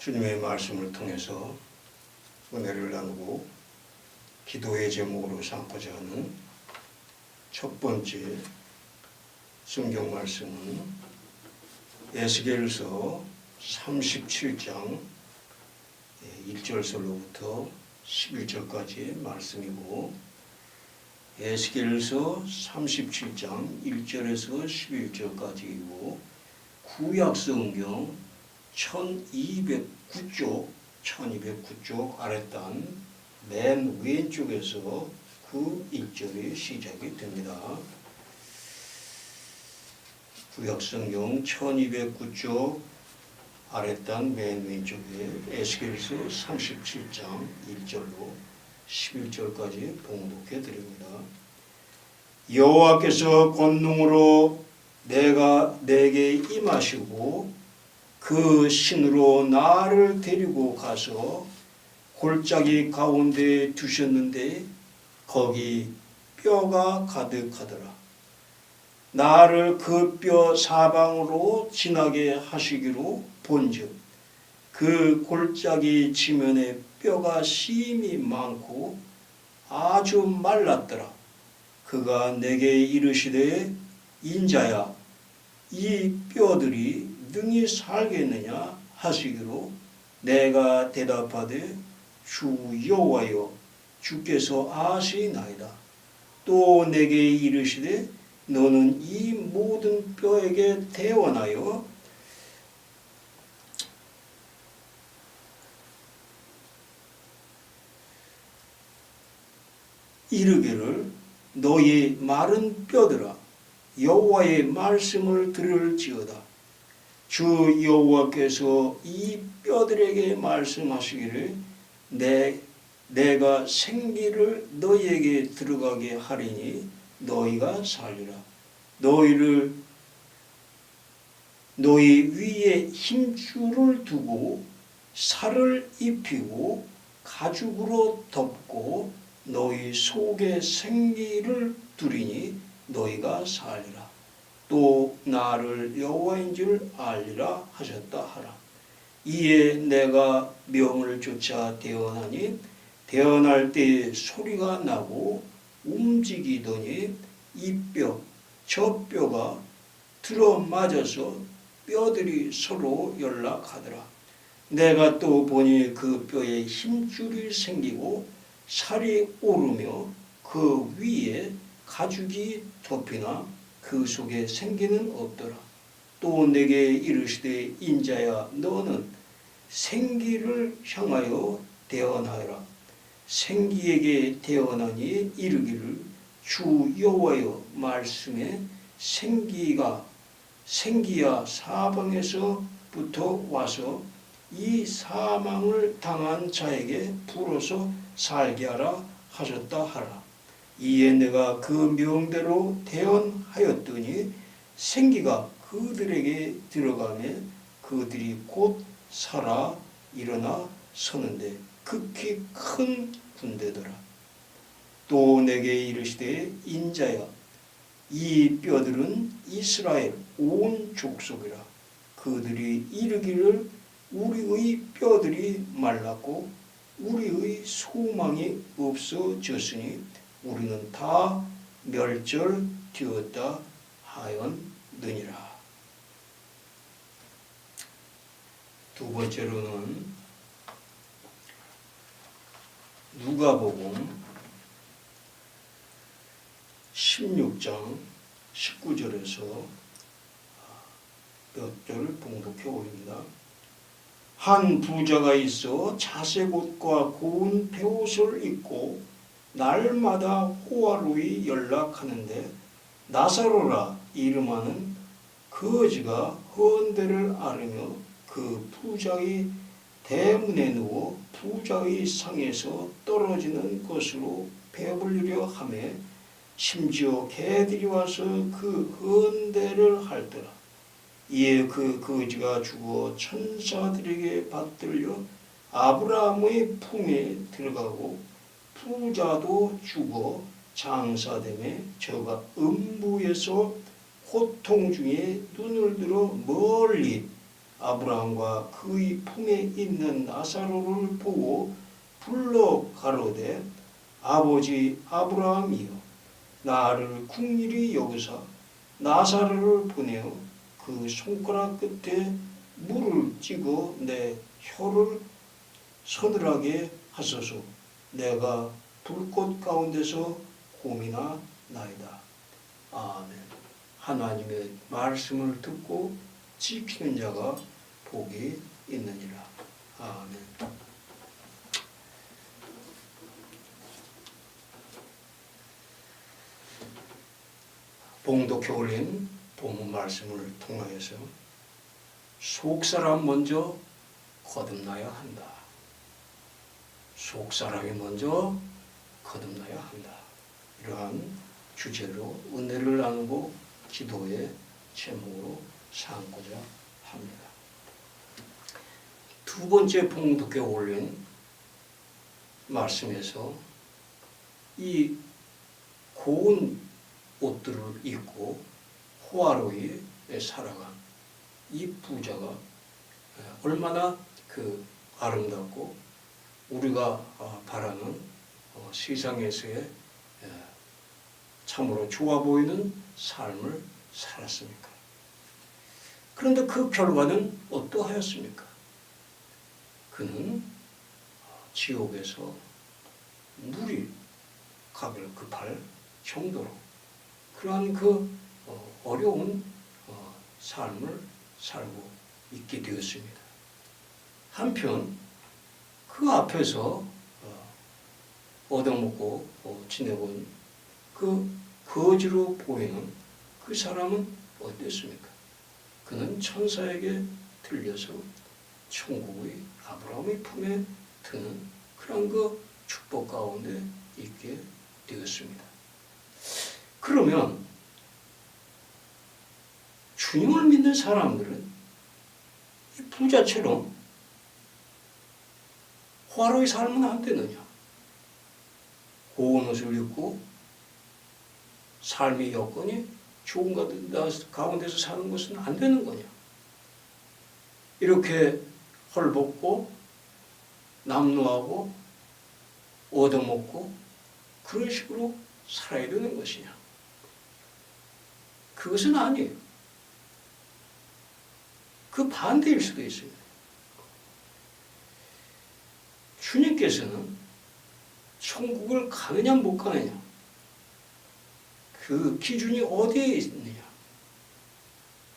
주님의 말씀을 통해서 은혜를 나누고 기도의 제목으로 삼고자 하는 첫 번째 성경 말씀은 에스겔서 37장 1절서로부터 11절까지의 말씀이고, 에스겔서 37장 1절에서 11절까지이고 구약성경 1209쪽 아랫단 맨 왼쪽에서 그 1절이 시작이 됩니다. 구약성경 1209쪽 아랫단 맨 왼쪽에 에스겔서 37장 1절로 11절까지 봉독해 드립니다. 여호와께서 권능으로 내게 임하시고 그 신으로 나를 데리고 가서 골짜기 가운데 두셨는데 거기 뼈가 가득하더라. 나를 그 뼈 사방으로 지나게 하시기로 본즉 그 골짜기 지면에 뼈가 심이 많고 아주 말랐더라. 그가 내게 이르시되 인자야, 이 뼈들이 능히 살겠느냐 하시기로 내가 대답하되 주 여호와여, 주께서 아시나이다. 또 내게 이르시되 너는 이 모든 뼈에게 대원하여 이르기를 너희 마른 뼈들아, 여호와의 말씀을 들을지어다. 주 여호와께서 이 뼈들에게 말씀하시기를 내가 생기를 너희에게 들어가게 하리니 너희가 살리라. 너희 위에 힘줄을 두고 살을 입히고 가죽으로 덮고 너희 속에 생기를 두리니 너희가 살리라. 또 나를 여호와인 줄 알리라 하셨다 하라. 이에 내가 명을 쫓아 대언하니 대언할 때에 소리가 나고 움직이더니 이 뼈 저 뼈가 들어맞아서 뼈들이 서로 연락하더라. 내가 또 보니 그 뼈에 힘줄이 생기고 살이 오르며 그 위에 가죽이 덮이나 그 속에 생기는 없더라. 또 내게 이르시되 인자야, 너는 생기를 향하여 대언하여라. 생기에게 대언하니 이르기를 주 여호와여, 말씀에 생기야 사방에서부터 와서 이 사망을 당한 자에게 불어서 살게 하라 하셨다 하라. 이에 내가 그 명대로 대언하였더니 생기가 그들에게 들어가매 그들이 곧 살아 일어나 서는데 극히 큰 군대더라. 또 내게 이르시되 인자야, 이 뼈들은 이스라엘 온 족속이라. 그들이 이르기를 우리의 뼈들이 말랐고 우리의 소망이 없어졌으니 우리는 다 멸절되었다 하였느니라. 두 번째로는 누가복음 16장 19절에서 몇 절을 봉독해 올립니다. 한 부자가 있어 자색 옷과 고운 베옷을 입고 날마다 호화로이 연락하는데 나사로라 이름하는 거지가 헌대를 앓으며 그 부자의 대문에 누워 부자의 상에서 떨어지는 것으로 배불리려 하매 심지어 개들이 와서 그 헌대를 핥더라. 이에 그 거지가 죽어 천사들에게 받들려 아브라함의 품에 들어가고 부자도 죽어 장사됨에 저가 음부에서 고통 중에 눈을 들어 멀리 아브라함과 그의 품에 있는 나사로를 보고 불러 가로되 아버지 아브라함이여 나를 긍휼히 여기사 나사로를 보내어 그 손가락 끝에 물을 찍어 내 혀를 서늘하게 하소서. 내가 불꽃 가운데서 고민하 나이다. 아멘. 하나님의 말씀을 듣고 지키는 자가 복이 있느니라. 아멘. 봉독해 올린 본문 말씀을 통하여서 속사람 먼저 거듭나야 한다. 속사람이 먼저 거듭나야 한다. 이러한 주제로 은혜를 나누고 기도의 제목으로 삼고자 합니다. 두 번째 봉독에 올린 말씀에서 이 고운 옷들을 입고 호화로이 살아간 이 부자가 얼마나 아름답고 우리가 바라는 세상에서의 참으로 좋아 보이는 삶을 살았습니까? 그런데 그 결과는 어떠하였습니까? 그는 지옥에서 물이 가기를 급할 정도로 그러한 어려운 삶을 살고 있게 되었습니다. 한편 그 앞에서 얻어먹고 지내본 그 거지로 보이는 그 사람은 어땠습니까? 그는 천사에게 들려서 천국의 아브라함의 품에 드는 그런 축복 가운데 있게 되었습니다. 그러면 주님을 믿는 사람들은 이 부자처럼 화로에 살면 안 되느냐? 고운 옷을 입고 삶의 여건이 좋은 가운데서 사는 것은 안 되는 거냐? 이렇게 헐벗고 남루하고 얻어먹고 그런 식으로 살아야 되는 것이냐? 그것은 아니에요. 그 반대일 수도 있습니다. 주님께서는 천국을 가느냐 못 가느냐 그 기준이 어디에 있느냐?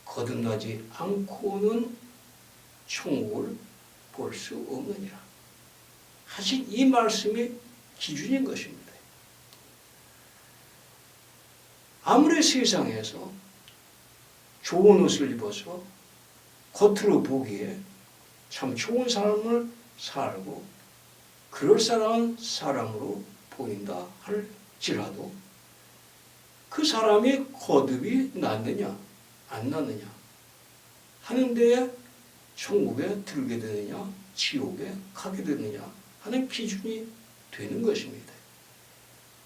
거듭나지 않고는 천국을 볼 수 없느니라 하신 이 말씀이 기준인 것입니다. 아무리 세상에서 좋은 옷을 입어서 겉으로 보기에 참 좋은 삶을 살고 그럴싸한 사람으로 보인다 할지라도 그 사람이 거듭이 났느냐 안 났느냐 하는 데에 천국에 들게 되느냐 지옥에 가게 되느냐 하는 기준이 되는 것입니다.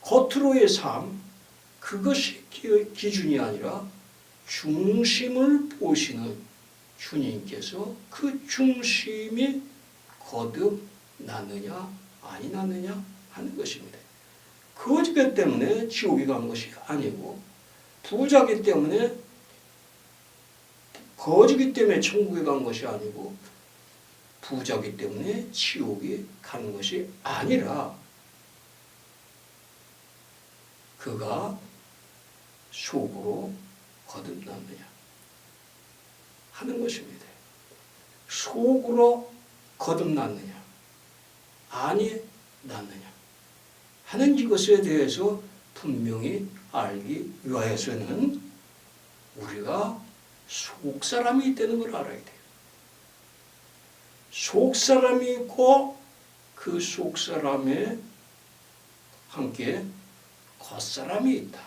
겉으로의 삶 그것이 기준이 아니라 중심을 보시는 주님께서 그 중심이 거듭 났느냐 아니 났느냐 하는 것입니다. 거지기 때문에 지옥에 간 것이 아니고 부자기 때문에 거지기 때문에 천국에 간 것이 아니고 부자기 때문에 지옥에 가는 것이 아니라 그가 속으로 거듭났느냐 하는 것입니다. 속으로 거듭났느냐 아니 났느냐 하는 이것에 대해서 분명히 알기 위하여서는 우리가 속사람이 있다는 걸 알아야 돼요. 속사람이 있고 그 속사람에 함께 겉사람이 있다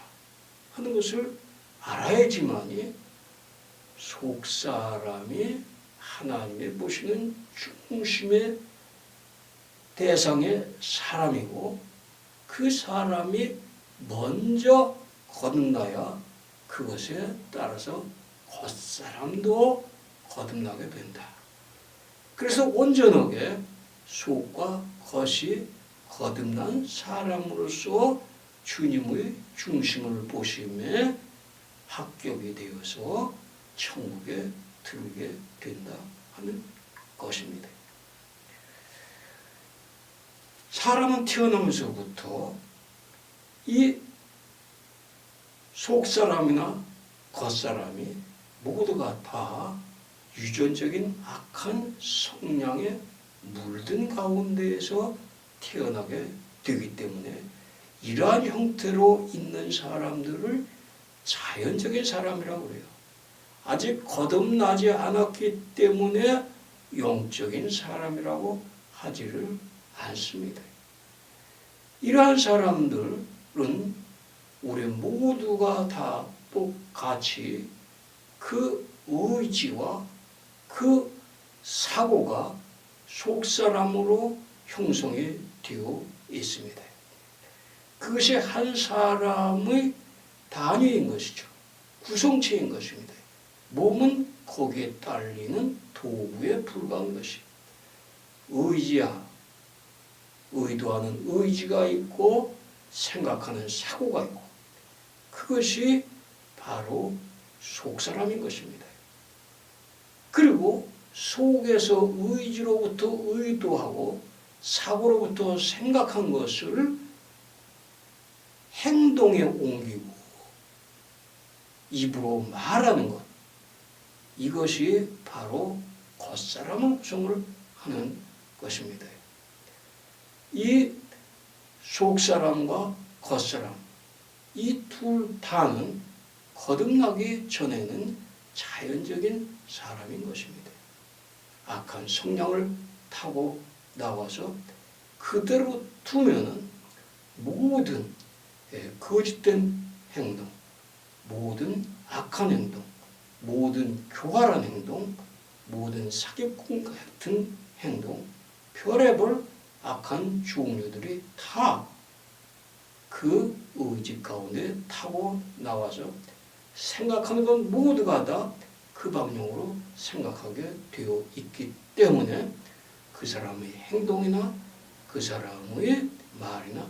하는 것을 알아야지만이 속사람이 하나님의 보시는 중심의 대상의 사람이고 그 사람이 먼저 거듭나야 그것에 따라서 겉사람도 거듭나게 된다. 그래서 온전하게 속과 겉이 거듭난 사람으로서 주님의 중심을 보심에 합격이 되어서 천국에 들게 된다 하는 것입니다. 사람은 태어나면서부터 이 속사람이나 겉사람이 모두가 다 유전적인 악한 성향에 물든 가운데에서 태어나게 되기 때문에 이러한 형태로 있는 사람들을 자연적인 사람이라고 그래요. 아직 거듭나지 않았기 때문에 영적인 사람이라고 하지를 않습니다. 이러한 사람들은 우리 모두가 다 똑같이 그 의지와 그 사고가 속사람으로 형성이 되어 있습니다. 그것이 한 사람의 단위인 것이죠. 구성체인 것입니다. 몸은 거기에 딸리는 도구에 불과한 것입니다. 의도하는 의지가 있고 생각하는 사고가 있고 그것이 바로 속사람인 것입니다. 그리고 속에서 의지로부터 의도하고 사고로부터 생각한 것을 행동에 옮기고 입으로 말하는 것, 이것이 바로 겉사람을 구성을 하는 것입니다. 이 속사람과 겉사람, 이 둘 다는 거듭나기 전에는 자연적인 사람인 것입니다. 악한 성향을 타고 나와서 그대로 두면은 모든 거짓된 행동, 모든 악한 행동, 모든 교활한 행동, 모든 사기꾼 같은 행동, 별의별 악한 종류들이 다 그 의지 가운데 타고 나와서 생각하는 건 모두가 다 그 방향으로 생각하게 되어 있기 때문에 그 사람의 행동이나 그 사람의 말이나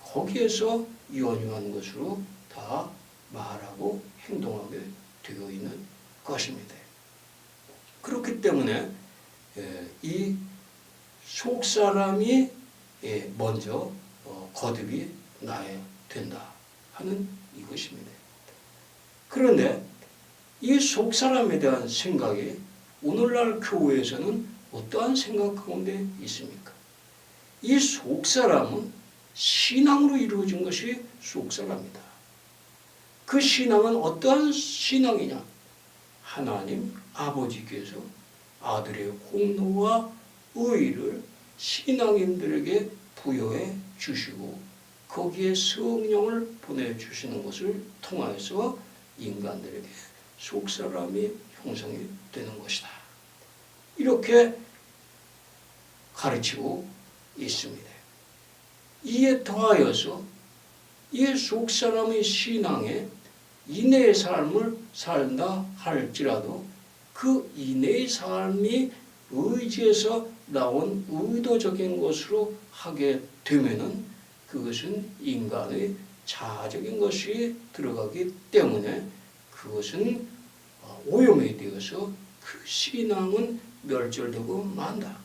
거기에서 연유한 것으로 다 말하고 행동하게 되어 있는 것입니다. 그렇기 때문에 이 속사람이 먼저 거듭이 나야 된다 하는 이것입니다. 그런데 이 속사람에 대한 생각이 오늘날 교회에서는 어떠한 생각 가운데 있습니까? 이 속사람은 신앙으로 이루어진 것이 속사람이다. 그 신앙은 어떠한 신앙이냐? 하나님 아버지께서 아들의 공로와 의를 신앙인들에게 부여해 주시고 거기에 성령을 보내주시는 것을 통하여서 인간들에게 속사람이 형성이 되는 것이다. 이렇게 가르치고 있습니다. 이에 더하여서 이 속사람의 신앙에 인내의 삶을 산다 할지라도 그 인내의 삶이 의지에서 나온 의도적인 것으로 하게 되면은 그것은 인간의 자아적인 것이 들어가기 때문에 그것은 오염이 되어서 그 신앙은 멸절되고 만다.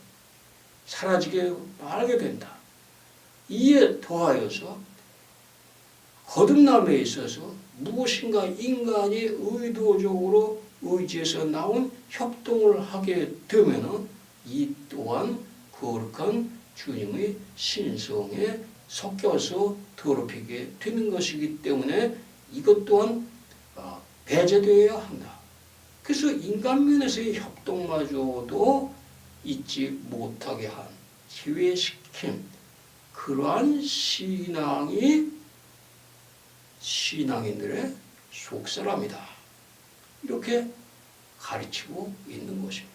사라지게 말게 된다. 이에 더하여서 거듭남에 있어서 무엇인가 인간이 의도적으로 의지에서 나온 협동을 하게 되면은 이 또한 거룩한 주님의 신성에 섞여서 더럽히게 되는 것이기 때문에 이것 또한 배제되어야 한다. 그래서 인간면에서의 협동마저도 잊지 못하게 한 기회시킨 그러한 신앙이 신앙인들의 속사람이다. 이렇게 가르치고 있는 것입니다.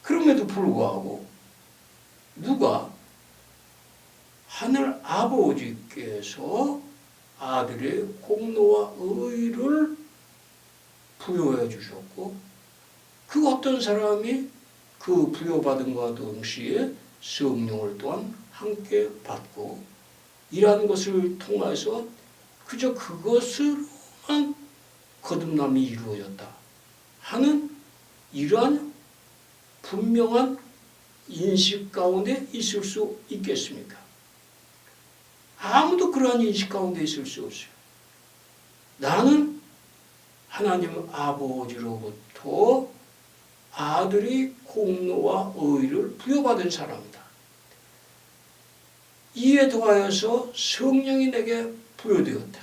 그럼에도 불구하고 누가 하늘 아버지께서 아들의 공로와 의를 부여해 주셨고 그 어떤 사람이 그 부여받은 것과 동시에 성령을 또한 함께 받고 이러한 것을 통해서 그저 그것으로만 거듭남이 이루어졌다 하는 이러한 분명한 인식 가운데 있을 수 있겠습니까? 아무도 그러한 인식 가운데 있을 수 없어요. 나는 하나님 아버지로부터 아들이 공로와 의를 부여받은 사람이다. 이에 더하여서 성령이 내게 부여되었다.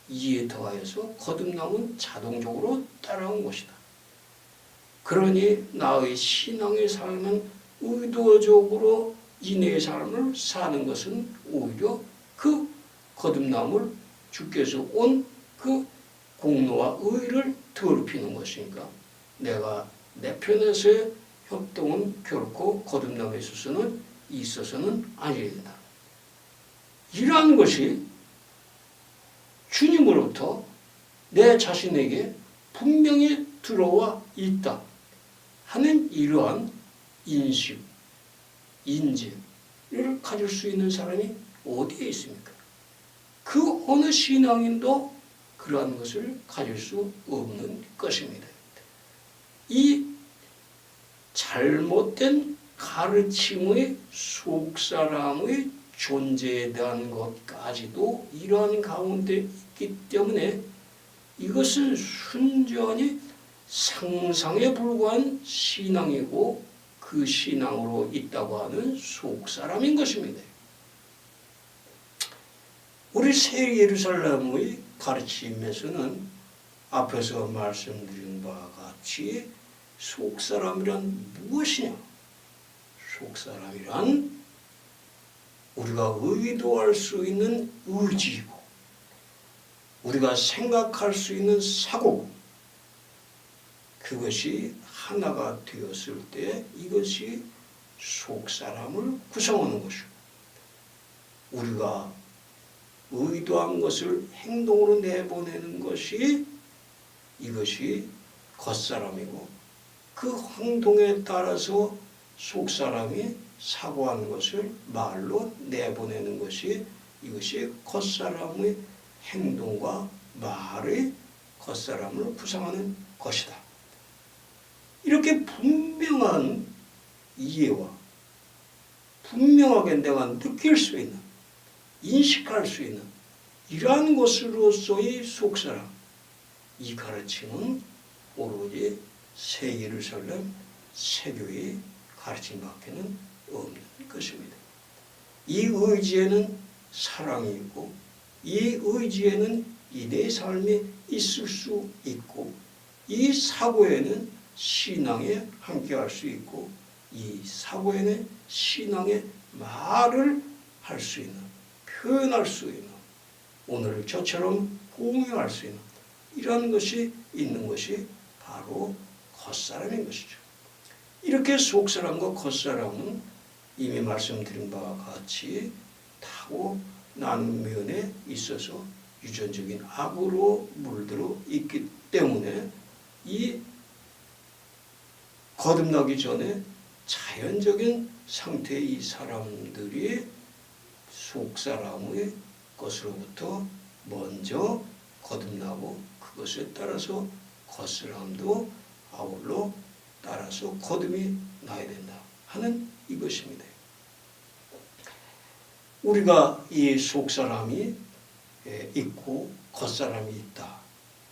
이에 더하여서 거듭남은 자동적으로 따라온 것이다. 그러니 나의 신앙의 삶은 의도적으로 인내의 삶을 사는 것은 오히려 그 거듭남을 주께서 온 그 공로와 의를 더럽히는 것이니까 내가 내 편에서의 협동은 결코 거듭남에 있어서는 아니된다. 이러한 것이 주님으로부터 내 자신에게 분명히 들어와 있다 하는 이러한 인식, 인지를 가질 수 있는 사람이 어디에 있습니까? 그 어느 신앙인도 그러한 것을 가질 수 없는 것입니다. 이 잘못된 가르침의 속사람의 존재에 대한 것까지도 이러한 가운데 있기 때문에 이것은 순전히 상상에 불과한 신앙이고 그 신앙으로 있다고 하는 속사람인 것입니다. 우리 새 예루살렘의 가르침에서는 앞에서 말씀드린 바와 같이 속사람이란 무엇이냐? 속사람이란 우리가 의도할 수 있는 의지이고 우리가 생각할 수 있는 사고고 그것이 하나가 되었을 때 이것이 속사람을 구성하는 것이고 우리가 의도한 것을 행동으로 내보내는 것이 이것이 겉사람이고 그 행동에 따라서 속사람이 사고하는 것을 말로 내보내는 것이 이것이 겉사람의 행동과 말의 겉사람을 구성하는 것이다. 이렇게 분명한 이해와 분명하게 내가 느낄 수 있는 인식할 수 있는 이러한 것으로서의 속사람 이 가르침은 오로지 새 예루살렘 새교의 가르침밖에는 없는 것입니다. 이 의지에는 사랑이 있고 이 의지에는 이대의 삶이 있을 수 있고 이 사고에는 신앙에 함께할 수 있고 이 사고에는 신앙의 말을 할 수 있는 표현할 수 있는 오늘 저처럼 공유할 수 있는 이런 것이 있는 것이 바로 겉사람인 것이죠. 이렇게 속사람과 겉사람은 이미 말씀드린 바와 같이 타고 나눈 면에 있어서 유전적인 악으로 물들어 있기 때문에 이 거듭나기 전에 자연적인 상태의 이 사람들이 속사람의 것으로부터 먼저 거듭나고 그것에 따라서 겉사람도 아울러 따라서 거듭이 나야 된다 하는 이것입니다. 우리가 이 속사람이 있고 겉사람이 있다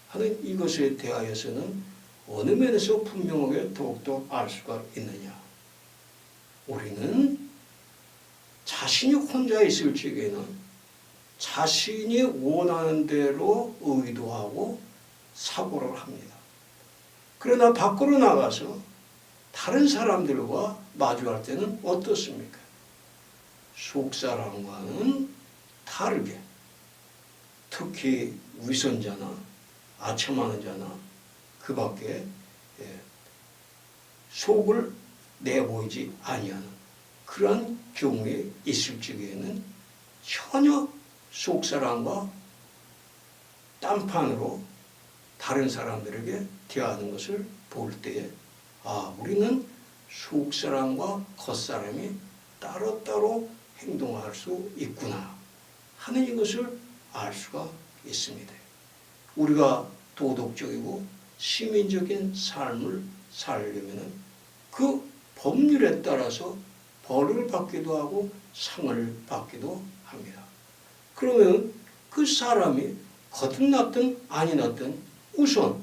하는 이것에 대하여서는 어느 면에서 분명하게 더욱더 알 수가 있느냐. 우리는 자신이 혼자 있을 적에는 자신이 원하는 대로 의도하고 사고를 합니다. 그러나 밖으로 나가서 다른 사람들과 마주할 때는 어떻습니까? 속사람과는 다르게 특히 위선자나 아첨하는 자나 그 밖에 속을 내보이지 아니하는 그러한 경우에 있을 적에는 전혀 속사람과 딴판으로 다른 사람들에게 대하는 것을 볼 때에 우리는 속사람과 겉사람이 따로따로 행동할 수 있구나 하는 이것을 알 수가 있습니다. 우리가 도덕적이고 시민적인 삶을 살려면 그 법률에 따라서 벌을 받기도 하고 상을 받기도 합니다. 그러면 그 사람이 거듭났든 아니났든 우선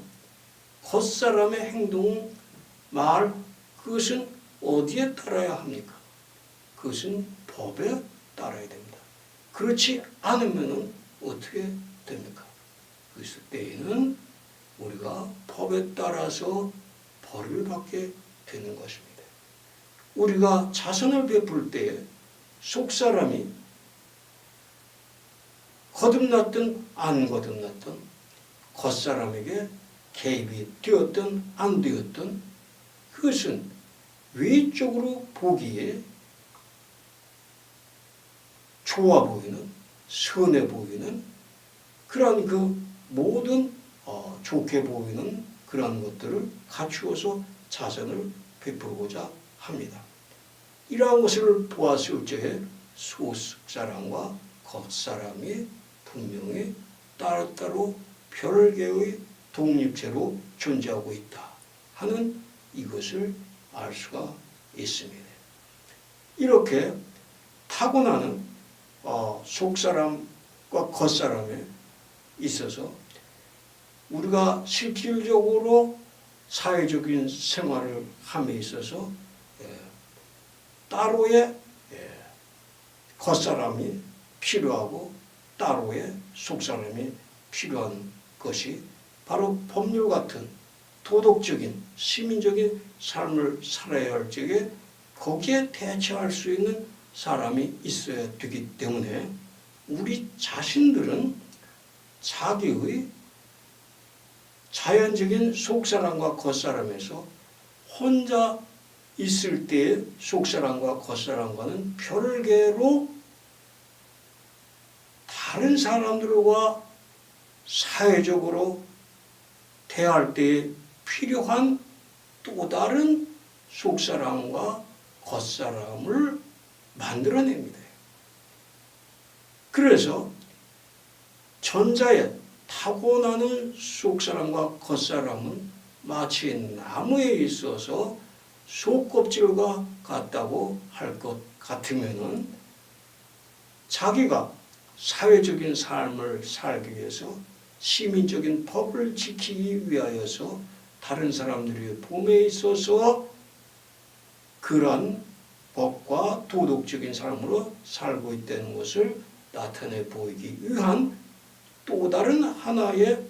겉사람의 행동, 말, 그것은 어디에 따라야 합니까? 그것은 법에 따라야 됩니다. 그렇지 않으면 어떻게 됩니까? 그랬을 때에는 우리가 법에 따라서 벌을 받게 되는 것입니다. 우리가 자선을 베풀 때에 속사람이 거듭났든 안 거듭났든 겉사람에게 개입이 되었든 안 되었든 그것은 외적으로 보기에 좋아 보이는, 선해 보이는 그러한 그 모든 좋게 보이는 그런 것들을 갖추어서 자선을 베풀고자 합니다. 이러한 것을 보았을 때에 속사람과 겉사람이 분명히 따로따로 별개의 독립체로 존재하고 있다 하는 이것을 알 수가 있습니다. 이렇게 타고나는 속사람과 겉사람에 있어서 우리가 실질적으로 사회적인 생활을 함에 있어서 따로의 겉사람이 필요하고 따로의 속사람이 필요한 것이 바로 법률 같은 도덕적인 시민적인 삶을 살아야 할 적에 거기에 대처할 수 있는 사람이 있어야 되기 때문에 우리 자신들은 자기의 자연적인 속사람과 겉사람에서 혼자 있을 때의 속사람과 겉사람과는 별개로 다른 사람들과 사회적으로 대할 때에 필요한 또 다른 속사람과 겉사람을 만들어냅니다. 그래서 전자의 타고나는 속사람과 겉사람은 마치 나무에 있어서 속껍질과 같다고 할 것 같으면은 자기가 사회적인 삶을 살기 위해서 시민적인 법을 지키기 위하여서 다른 사람들의 봄에 있어서 그러한 법과 도덕적인 삶으로 살고 있다는 것을 나타내 보이기 위한 또 다른 하나의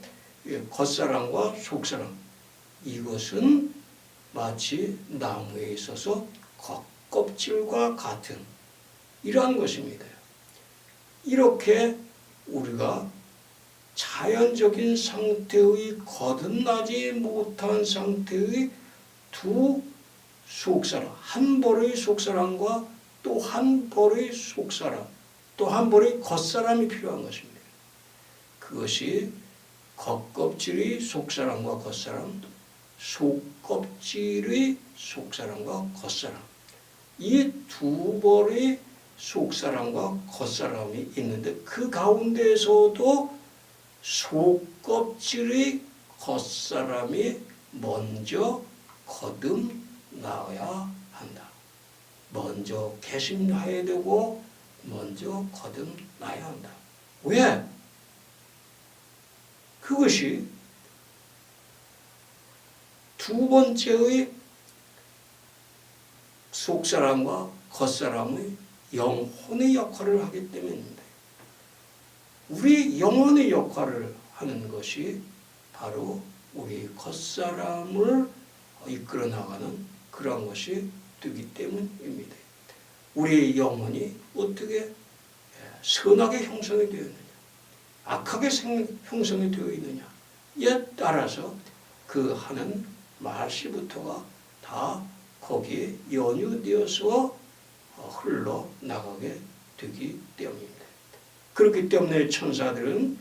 겉사람과 속사람, 이것은 마치 나무에 있어서 겉껍질과 같은 이러한 것입니다. 이렇게 우리가 자연적인 상태의 거듭나지 못한 상태의 두 속사람, 한 벌의 속사람과 또 한 벌의 속사람, 또 한 벌의 겉사람이 필요한 것입니다. 그것이 겉껍질의 속사람과 겉사람, 속껍질의 속사람과 겉사람, 이 두 벌의 속사람과 겉사람이 있는데 그 가운데에서도 속껍질의 겉사람이 먼저 거듭나야 한다. 먼저 개심해야 되고 먼저 거듭나야 한다. 왜? 그것이 두 번째의 속사람과 겉사람의 영혼의 역할을 하기 때문입니다. 우리 영혼의 역할을 하는 것이 바로 우리 겉사람을 이끌어 나가는 그런 것이 되기 때문입니다. 우리의 영혼이 어떻게 선하게 형성이 되어 있느냐, 악하게 형성이 되어 있느냐에 따라서 그 하는 말씨부터가 다 거기에 연유되어서 흘러나가게 되기 때문입니다. 그렇기 때문에 천사들은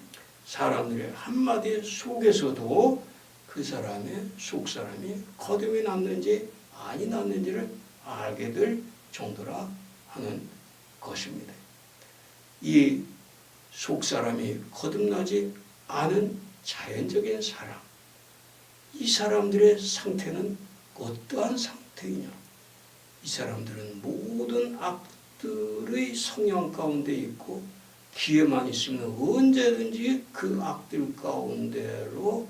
사람들의 한마디 속에서도 그 사람의 속사람이 거듭이 났는지 아니 났는지를 알게 될 정도라 하는 것입니다. 이 속사람이 거듭나지 않은 자연적인 사람, 이 사람들의 상태는 어떠한 상태이냐? 이 사람들은 모든 악들의 성향 가운데 있고 기회만 있으면 언제든지 그 악들 가운데로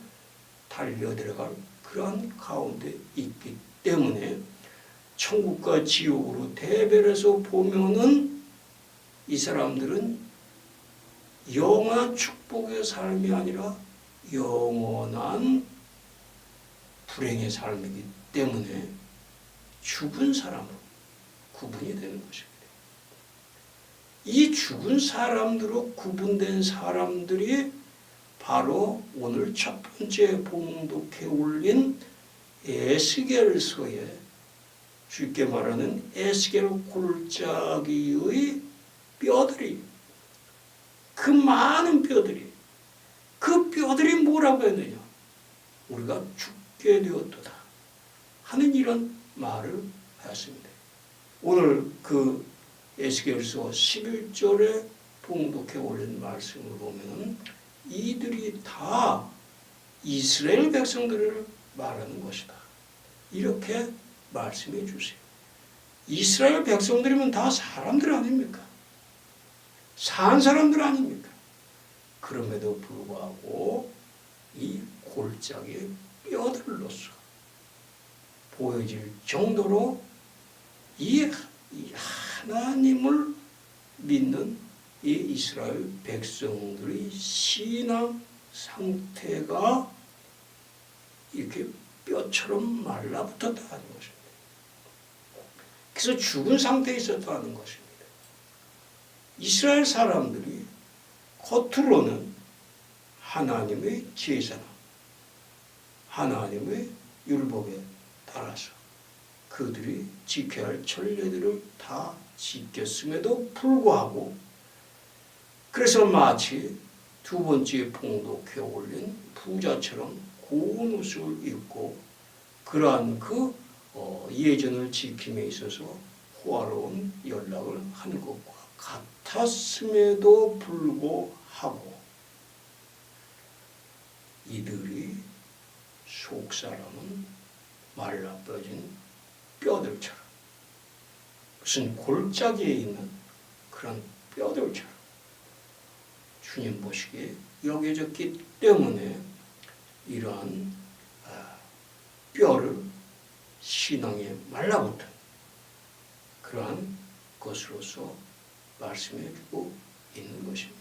달려들어갈 그러한 가운데 있기 때문에 천국과 지옥으로 대별해서 보면은 이 사람들은 영원한 축복의 삶이 아니라 영원한 불행의 삶이기 때문에 죽은 사람으로 구분이 되는 것입니다. 이 죽은 사람들로 구분된 사람들이 바로 오늘 첫 번째 봉독해 올린 에스겔서에 쉽게 말하는 에스겔 골짜기의 뼈들이, 그 많은 뼈들이, 그 뼈들이 뭐라고 했느냐? 우리가 죽게 되었도다 하는 이런 말을 하였습니다. 오늘 그 에스겔서 11절에 봉독해 올린 말씀을 보면 이들이 다 이스라엘 백성들을 말하는 것이다. 이렇게 말씀해 주세요. 이스라엘 백성들이면 다 사람들 아닙니까? 산 사람들 아닙니까? 그럼에도 불구하고 이 골짜기에 뼈들로서 보여질 정도로 이 하나님을 믿는 이 이스라엘 백성들의 신앙 상태가 이렇게 뼈처럼 말라붙었다는 것입니다. 그래서 죽은 상태에 있었다는 것입니다. 이스라엘 사람들이 겉으로는 하나님의 제사나 하나님의 율법에 따라서 그들이 지켜야 할 전례들을 다 지켰음에도 불구하고 그래서 마치 두 번째 봉독해 올린 부자처럼 고운 옷을 입고 그러한 그 예전을 지킴에 있어서 호화로운 연락을 한 것과 같았음에도 불구하고 이들이 속사람은 말라빠진 뼈들처럼 무슨 골짜기에 있는 그런 뼈들처럼 주님 보시기에 여겨졌기 때문에 이러한 뼈를 신앙에 말라붙은 그러한 것으로서 말씀해주고 있는 것입니다.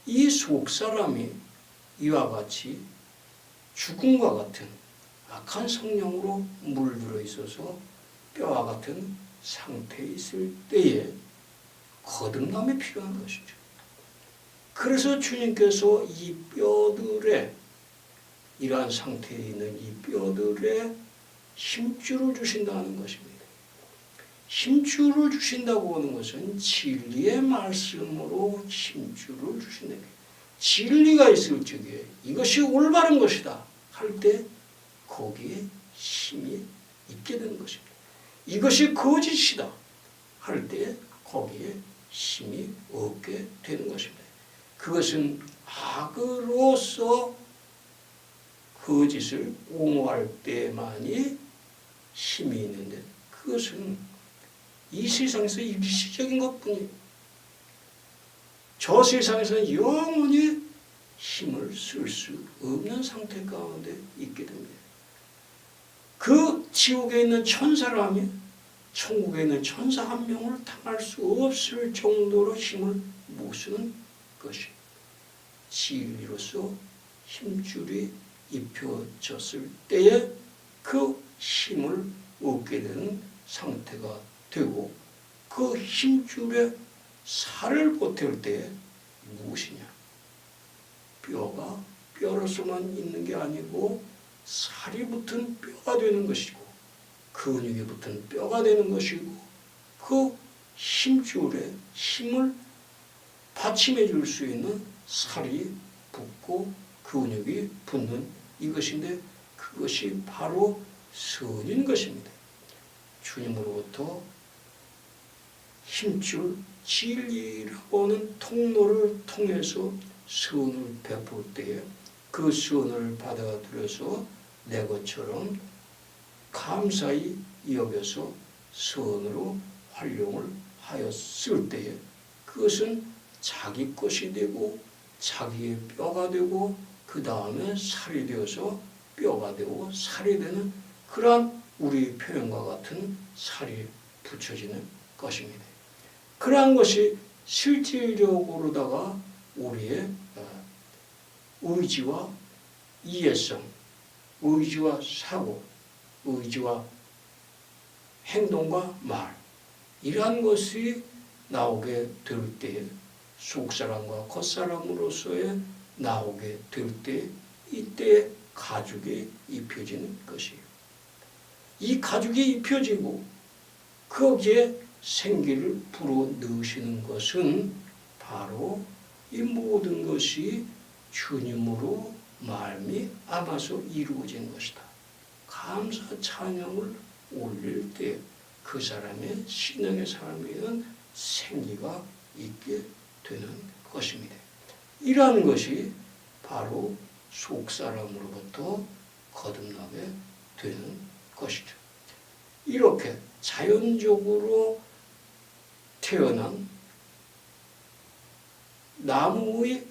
이 속사람이 이와 같이 죽음과 같은 악한 성령으로 물들어 있어서 뼈와 같은 상태에 있을 때에 거듭남이 필요한 것이죠. 그래서 주님께서 이 뼈들의 이러한 상태에 있는 이 뼈들의 힘줄을 주신다는 것입니다. 힘줄을 주신다고 하는 것은 진리의 말씀으로 힘줄을 주신다. 진리가 있을 적에 이것이 올바른 것이다 할 때 거기에 힘이 있게 되는 것입니다. 이것이 거짓이다 할 때 거기에 힘이 없게 되는 것입니다. 그것은 악으로서 거짓을 옹호할 때만이 힘이 있는데 그것은 이 세상에서 일시적인 것뿐이에요. 저 세상에서는 영원히 힘을 쓸 수 없는 상태 가운데 있게 됩니다. 그 지옥에 있는 천사라면 천국에 있는 천사 한 명을 당할 수 없을 정도로 힘을 못 쓰는 것이 진리로서 힘줄이 입혀졌을 때에 그 힘을 얻게 되는 상태가 되고 그 힘줄에 살을 보탤 때에 무엇이냐? 뼈가 뼈로서만 있는 게 아니고 살이 붙은 뼈가 되는 것이고 근육이 붙은 뼈가 되는 것이고 그 힘줄에 힘을 받침해 줄 수 있는 살이 붙고 근육이 붙는 이것인데 그것이 바로 선인 것입니다. 주님으로부터 힘줄 진리라고 하는 통로를 통해서 선을 베풀 때에 그 선을 받아들여서 내 것처럼 감사히 여겨서 선으로 활용을 하였을 때에 그것은 자기 것이 되고 자기의 뼈가 되고 그 다음에 살이 되어서 뼈가 되고 살이 되는 그러한 우리 표현과 같은 살이 붙여지는 것입니다. 그러한 것이 실질적으로다가 우리의 의지와 이해성, 의지와 사고, 의지와 행동과 말 이러한 것이 나오게 될 때 속사람과 겉사람으로서의 나오게 될 때 이때 가죽이 입혀지는 것이에요. 이 가죽이 입혀지고 거기에 생기를 불어 넣으시는 것은 바로 이 모든 것이 주님으로 말미암아서 이루어진 것이다. 감사 찬양을 올릴 때 그 사람의 신앙의 삶에는 생기가 있게 되는 것입니다. 이러한 것이 바로 속사람으로부터 거듭나게 되는 것이죠. 이렇게 자연적으로 태어난 나무의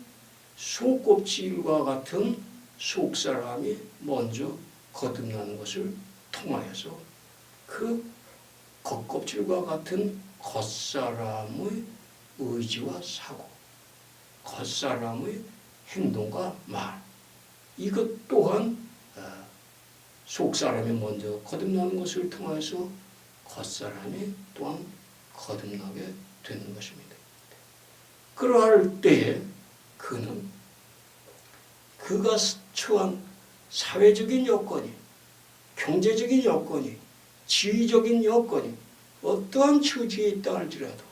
속껍질과 같은 속사람이 먼저 거듭나는 것을 통하여서 그 겉껍질과 같은 겉사람의 의지와 사고, 겉사람의 행동과 말 이것 또한 속사람이 먼저 거듭나는 것을 통해서 겉사람이 또한 거듭나게 되는 것입니다. 그러할 때에 그는 그가 처한 사회적인 여건이, 경제적인 여건이, 지위적인 여건이 어떠한 처지에 있다 할지라도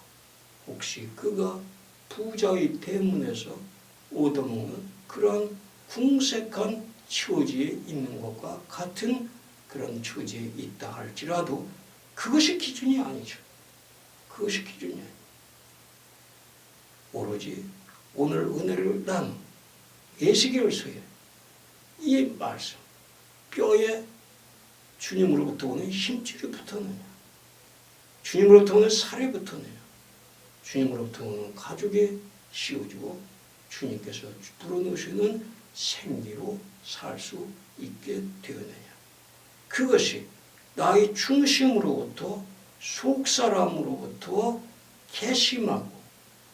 혹시 그가 부자의 대문에서 얻어먹는 그런 궁색한 처지에 있는 것과 같은 그런 처지에 있다 할지라도 그것이 기준이 아니죠. 그것이 기준이 아니에요. 오로지 오늘 은혜를 나눈 에스겔서의 이 말씀, 뼈에 주님으로부터 오는 힘줄이 붙었느냐, 주님으로부터 오는 살이 붙었느냐, 주님으로부터 오는 가죽이 씌워지고 주님께서 불어넣으시는 생기로 살 수 있게 되었느냐. 그것이 나의 중심으로부터 속사람으로부터 개심하고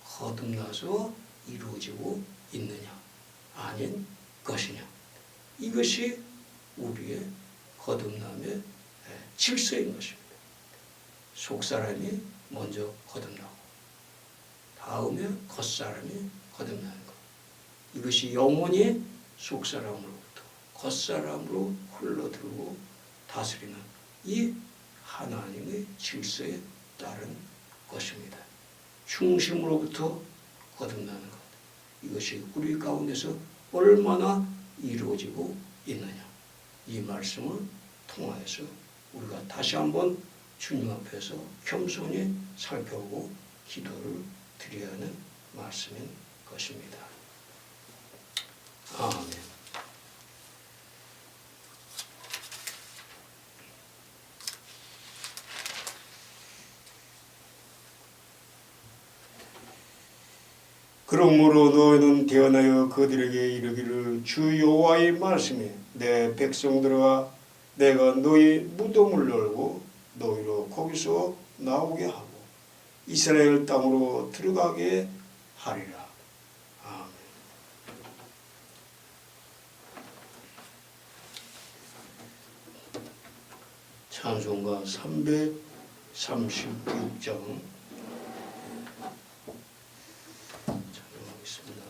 거듭나서 이루어지고 있느냐 아닌 것이냐. 이것이 우리의 거듭남의 질서인 것입니다. 속사람이 먼저 거듭나고 다음에 겉사람이 거듭나는 것. 이것이 영원히 속사람으로부터 겉사람으로 흘러들고 다스리는 이 하나님의 질서에 따른 것입니다. 중심으로부터 거듭나는 것. 이것이 우리 가운데서 얼마나 이루어지고 있느냐. 이 말씀을 통하여서 우리가 다시 한번 주님 앞에서 겸손히 살펴보고 기도를 드려야 하는 말씀인 것입니다. 아멘. 그러므로 너희는 태어나여 그들에게 이르기를 주 여호와의 말씀이 내 백성들아 내가 너희 무덤을 열고 너희로 거기서 나오게 하고 이스라엘 땅으로 들어가게 하리라. 아멘. 찬송가 336장 찬송하겠습니다.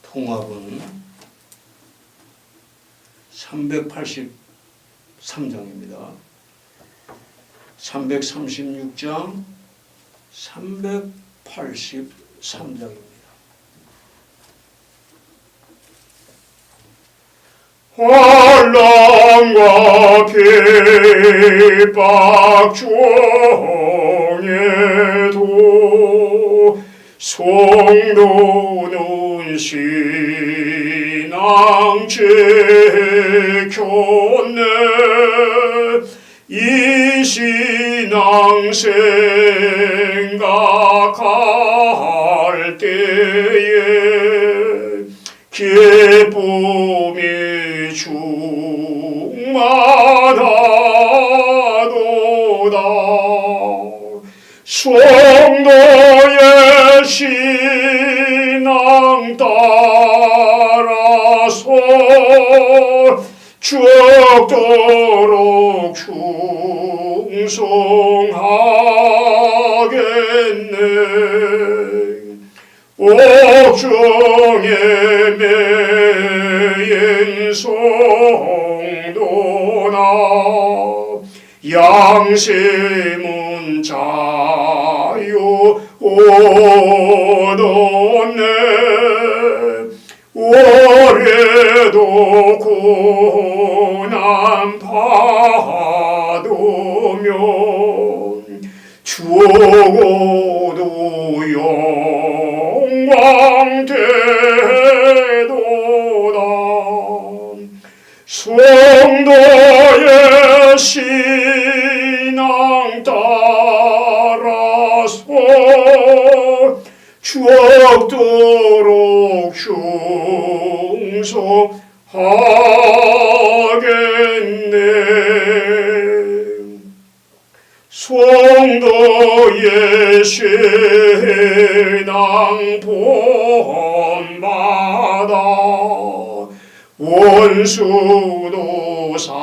통합은 383장입니다. 336장 383장입니다. 환난과 핍박 중에도 성도는 신앙 지켰네. 이 신앙 생각할 때에 기쁨이 충만하도다. 성도의 신앙 따라서 죽도록 충성하겠네. 옥중에 매인 성도나 양심은 자유 얻었네. 올해도 고난 받으면 죽어도 영광 되도다. 성도의 신앙 따라서 죽도록 충성하겠네. 성도의 신앙 본받아 원수도 사랑하겠네.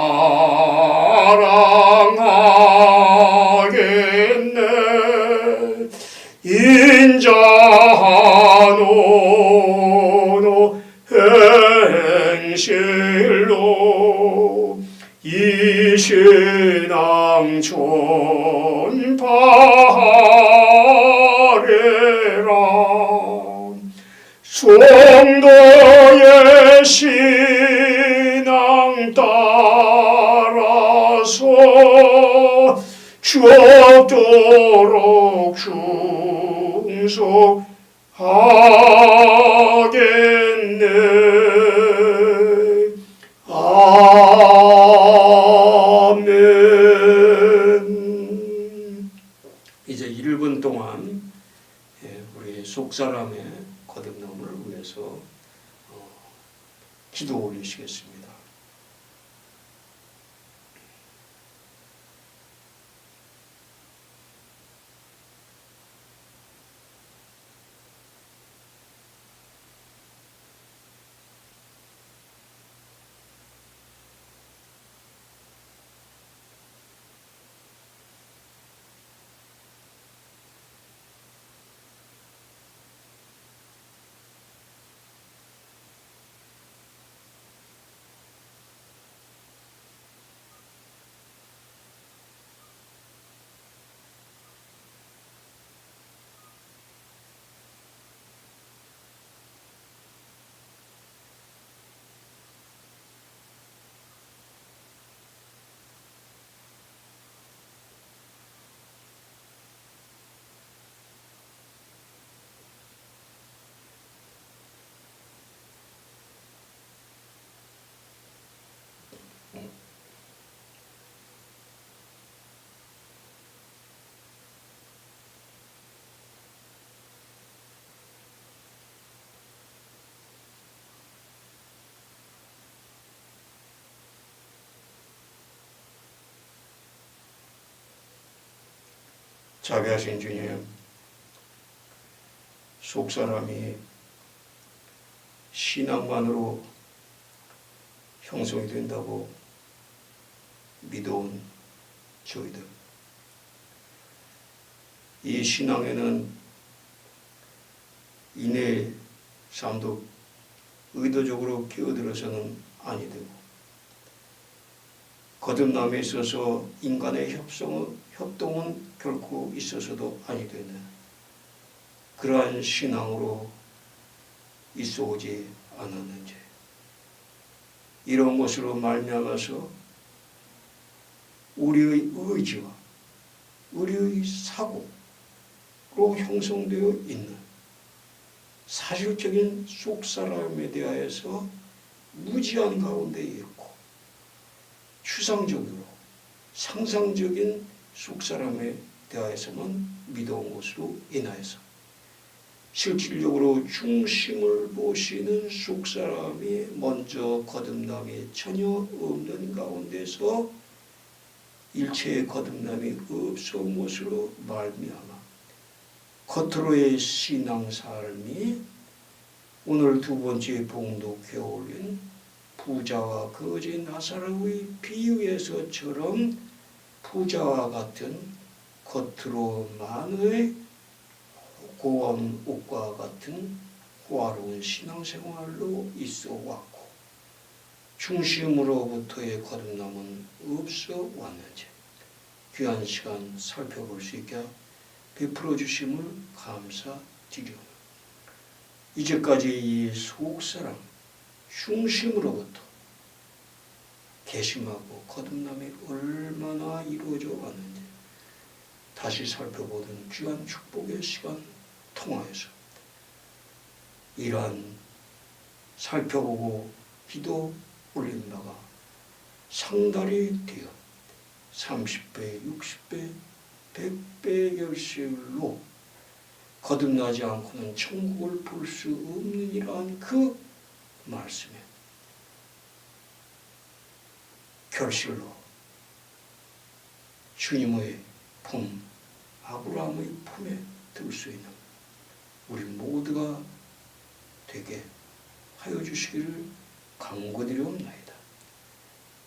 인자하노노 행실로 이 신앙 전파하리라. 성도의 신앙 따라서 죽도록 충성하겠네. 아멘. 이제 1분 동안 우리 속사람의 거듭남을 위해서 기도 올리시겠습니다. 자비하신 주님, 속사람이 신앙만으로 형성이 된다고 믿어온 저희들, 이 신앙에는 인의 삶도 의도적으로 끼어들어서는 아니 되고 거듭남에 있어서 인간의 협동은 결코 있어서도 아니 되는 그러한 신앙으로 있어 오지 않았는지, 이런 것으로 말미암아서 우리의 의지와 우리의 사고로 형성되어 있는 사실적인 속사람에 대하여서 무지한 가운데 있고, 추상적으로 상상적인 속사람에 대하여서만 믿어온 것으로 인하여서 실질적으로 중심을 보시는 속사람이 먼저 거듭남이 전혀 없는 가운데서 일체의 거듭남이 없어온 것으로 말미암아 겉으로의 신앙삶이 오늘 두 번째 봉독해 올린 부자와 거지 나사로의 비유에서처럼 부자와 같은 겉으로만의 고운 옷과 같은 호화로운 신앙생활로 있어 왔고, 중심으로부터의 거듭남은 없어 왔는지 귀한 시간 살펴볼 수 있게 베풀어 주심을 감사드리오며, 이제까지 이 속사람 중심으로부터 개심하고 거듭남이 얼마나 이루어져 왔는지 다시 살펴보던 귀한 축복의 시간 통하여서 이러한 살펴보고 기도 올린 바가 상달이 되어 30배, 60배, 100배 결실로 거듭나지 않고는 천국을 볼 수 없는 이러한 그 말씀에 결실로 주님의 품, 아브라함의 품에 들 수 있는 우리 모두가 되게 하여 주시기를 간구드리옵나이다.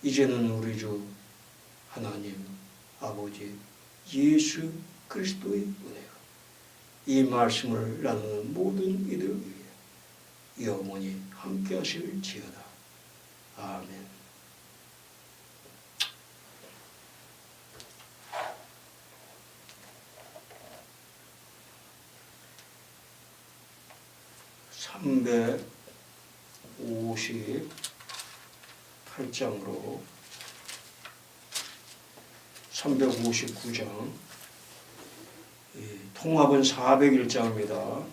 이제는 우리 주 하나님 아버지 예수 그리스도의 은혜가 이 말씀을 나누는 모든 이들 위에 영원히 함께 하실지어다. 아멘. (358장으로) 359장, 통합은 401장입니다.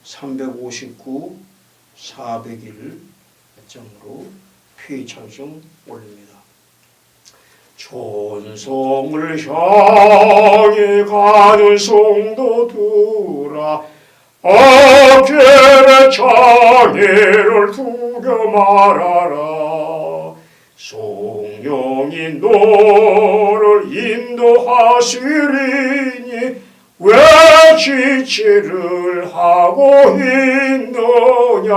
359, 401장으로 회의 찬송 올립니다. 천성을 향해 가는 성도들아, 어깨에 장애를 두겨 말하라. 성령이 너를 인도하시리니 왜 지체를 하고 있느냐.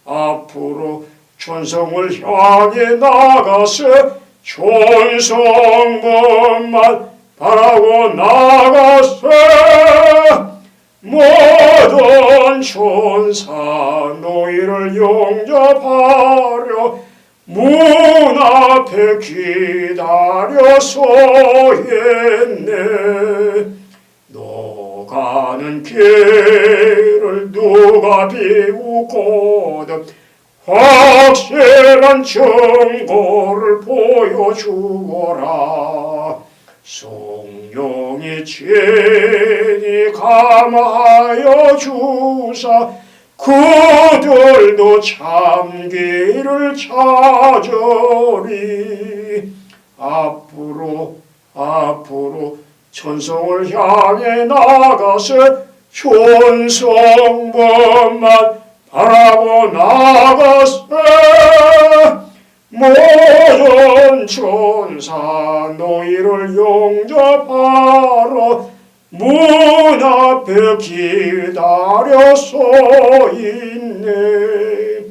앞으로 천성을 향해 나가서 천성만만 바라고 나가세. 모든 천사 너희를 영접하려 문 앞에 기다려 서 있네. 너 가는 길을 누가 비우거든 확실한 증거를 보여주거라. 성령이 친히 감하여 주사 그들도 참기를 찾으리. 앞으로 천성을 향해 나가서 천성만만 바라고 나가세. 모든 천사 너희를 영접하러 문 앞에 기다려 서 있네.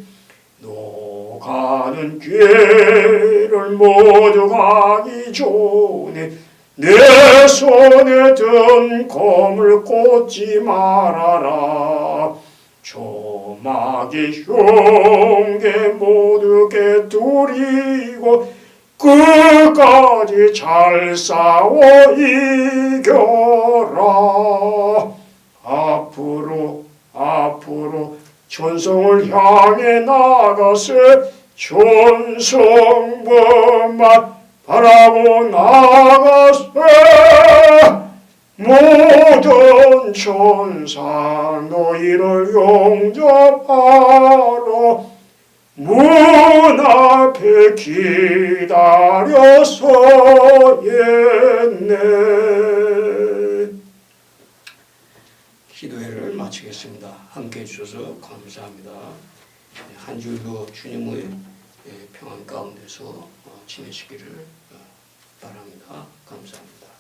너 가는 길을 모두 가기 전에 내 손에 든 검을 꽂지 말아라. 조막이 흉계 모두 깨뜨리고 끝까지 잘 싸워 이겨라. 앞으로 전성을 향해 나가세. 전성범만 바라고 나가세. 모든 천사 너희를 용접하러 문 앞에 기다려서 있네. 기도회를 마치겠습니다. 함께 해주셔서 감사합니다. 한 주도 주님의 평안 가운데서 지내시기를 바랍니다. 감사합니다.